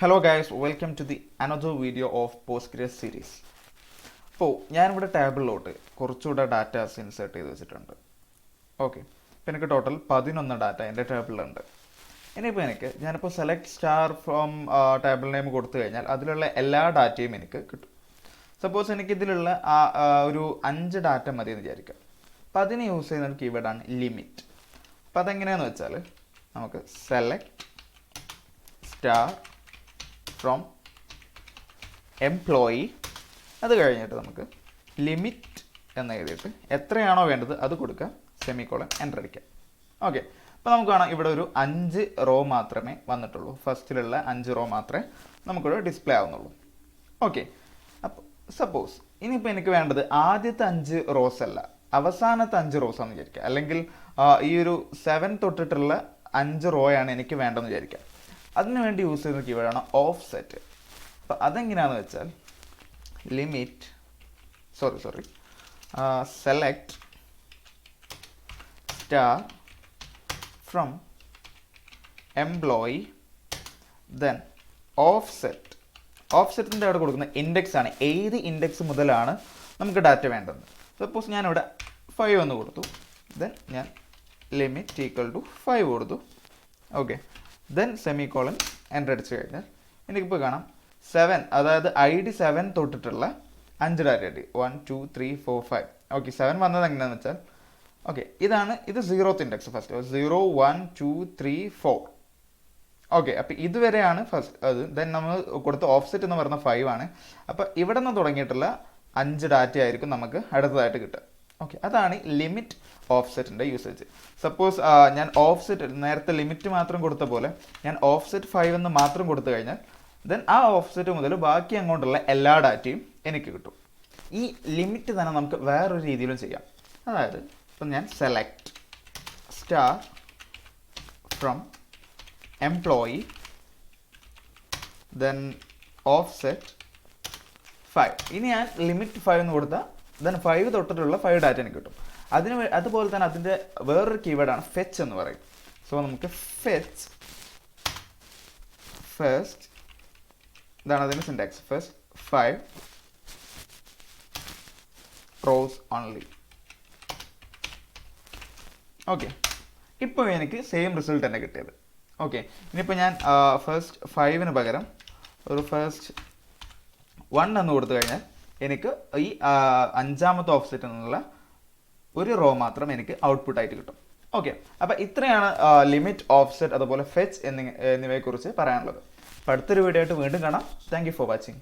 Hello guys, welcome to the another video of Postgres series. അപ്പോൾ ഞാനിവിടെ ടേബിളിലോട്ട് കുറച്ചുകൂടെ datas insert ചെയ്ത് വെച്ചിട്ടുണ്ട്. ഓക്കെ, അപ്പോൾ എനിക്ക് ടോട്ടൽ 11 ഡാറ്റ എൻ്റെ ടേബിളിലുണ്ട്. ഇനിയിപ്പോൾ ഞാനിപ്പോൾ select star from table name കൊടുത്തു കഴിഞ്ഞാൽ അതിലുള്ള എല്ലാ ഡാറ്റയും എനിക്ക് കിട്ടും. സപ്പോസ് എനിക്കിതിലുള്ള ഒരു 5 ഡാറ്റ മതി എന്ന് വിചാരിക്കാം. അപ്പോൾ അതിന് യൂസ് ചെയ്യുന്ന കീവേഡാണ് ലിമിറ്റ്. അപ്പോൾ അതെങ്ങനെയാണെന്ന് വെച്ചാൽ നമുക്ക് സെലക്ട് സ്റ്റാർ ഫ്രോം എംപ്ലോയി, അത് കഴിഞ്ഞിട്ട് നമുക്ക് ലിമിറ്റ് എന്ന് എഴുതിയിട്ട് എത്രയാണോ വേണ്ടത് അത് കൊടുക്കുക, സെമിക്കോളൻ എൻ്റർ അടിക്കുക. ഓക്കെ, അപ്പോൾ നമുക്ക് കാണാം ഇവിടെ ഒരു 5 റോ മാത്രമേ വന്നിട്ടുള്ളൂ. ഫസ്റ്റിലുള്ള 5 റോ മാത്രമേ നമുക്കിവിടെ ഡിസ്പ്ലേ ആവുന്നുള്ളൂ. ഓക്കെ, അപ്പോൾ സപ്പോസ് ഇനിയിപ്പോൾ എനിക്ക് വേണ്ടത് ആദ്യത്തെ 5 റോസ് അല്ല, അവസാനത്തെ 5 റോസ് ആണെന്ന് വിചാരിക്കുക. അല്ലെങ്കിൽ ഈ ഒരു 7 തൊട്ടിട്ടുള്ള 5 റോയാണ് എനിക്ക് വേണ്ടതെന്ന് വിചാരിക്കുക. അതിനു വേണ്ടി യൂസ് ചെയ്യുന്ന കീവേഡാണ് ഓഫ് സെറ്റ്. അപ്പോൾ അതെങ്ങനെയാണെന്ന് വെച്ചാൽ limit select star from employee then offset. ഓഫ് സെറ്റിൻ്റെ അവിടെ കൊടുക്കുന്ന ഇൻഡെക്സ് ആണ്, ഏത് ഇൻഡെക്സ് മുതലാണ് നമുക്ക് ഡാറ്റ വേണ്ടത്. സപ്പോസ് ഞാനിവിടെ 5 എന്ന് കൊടുത്തു, ദെൻ ഞാൻ ലിമിറ്റ് ഈക്വൽ ടു 5 കൊടുത്തു. ഓക്കെ, ദെൻ സെമിക്കോളൻ എൻ്റർ അടിച്ചു കഴിഞ്ഞാൽ എനിക്കിപ്പോൾ കാണാം 7, അതായത് ID 7 തൊട്ടിട്ടുള്ള 5 ഡാറ്റ കിട്ടി. 1 2 3 4 5. ഓക്കെ, 7 വന്നത് എങ്ങനെയാണെന്ന് വെച്ചാൽ ഓക്കെ ഇത് 0th ഇൻഡെക്സ് ഫസ്റ്റ് 0 1 2 3 4. ഓക്കെ, അപ്പോൾ ഇതുവരെയാണ് ഫസ്റ്റ് അത്. ദെൻ നമ്മൾ കൊടുത്ത ഓഫ്സെറ്റ് എന്ന് പറയുന്ന 5 ആണ്. അപ്പോൾ ഇവിടെ നിന്ന് തുടങ്ങിയിട്ടുള്ള 5 ഡാറ്റ ആയിരിക്കും നമുക്ക് അടുത്തതായിട്ട് കിട്ടുക. ഓക്കെ, അതാണ് ലിമിറ്റ് ഓഫ്സെറ്റിൻ്റെ യൂസേജ്. സപ്പോസ് ഞാൻ ഓഫ്സെറ്റ് നേരത്തെ ലിമിറ്റ് മാത്രം കൊടുത്ത പോലെ ഞാൻ ഓഫ്സെറ്റ് 5 എന്ന് മാത്രം കൊടുത്തു കഴിഞ്ഞാൽ ദെൻ ആ ഓഫ്സെറ്റ് മുതൽ ബാക്കി അങ്ങോട്ടുള്ള എല്ലാ ഡാറ്റയും എനിക്ക് കിട്ടും. ഈ ലിമിറ്റ് തന്നെ നമുക്ക് വേറൊരു രീതിയിലും ചെയ്യാം. അതായത് ഇപ്പം ഞാൻ select star from employee then offset 5. ഇനി ഞാൻ ലിമിറ്റ് 5 എന്ന് കൊടുത്താൽ ദെൻ 5 തൊട്ടിട്ടുള്ള 5 ഡാറ്റ എനിക്ക് കിട്ടും. അതുപോലെ തന്നെ അതിൻ്റെ വേറൊരു കീവേഡാണ് ഫെച്ച് എന്ന് പറയും. സോ നമുക്ക് ഫെച്ച് ഫസ്റ്റ്, ഇതാണ് അതിൻ്റെ syntax, first 5 rose only. Okay, ഇപ്പോൾ എനിക്ക് സെയിം റിസൾട്ട് തന്നെ കിട്ടിയത്. ഓക്കെ, ഇനിയിപ്പോൾ ഞാൻ ഫസ്റ്റ് 5ന് പകരം ഒരു ഫസ്റ്റ് 1 എന്ന് കൊടുത്തു കഴിഞ്ഞാൽ എനിക്ക് ഈ 5ാമത്തെ ഓഫ്സെറ്റിൽ നിന്നുള്ള ഒരു റോ മാത്രം എനിക്ക് ഔട്ട്പുട്ട് ആയിട്ട് കിട്ടും. ഓക്കെ, അപ്പോൾ ഇത്രയാണ് ലിമിറ്റ്, ഓഫ്സെറ്റ് അതുപോലെ ഫെച്ച് എന്നിവയെക്കുറിച്ച് പറയാനുള്ളത്. അപ്പോൾ അടുത്തൊരു വീഡിയോ ആയിട്ട് വീണ്ടും കാണാം. Thank you for watching.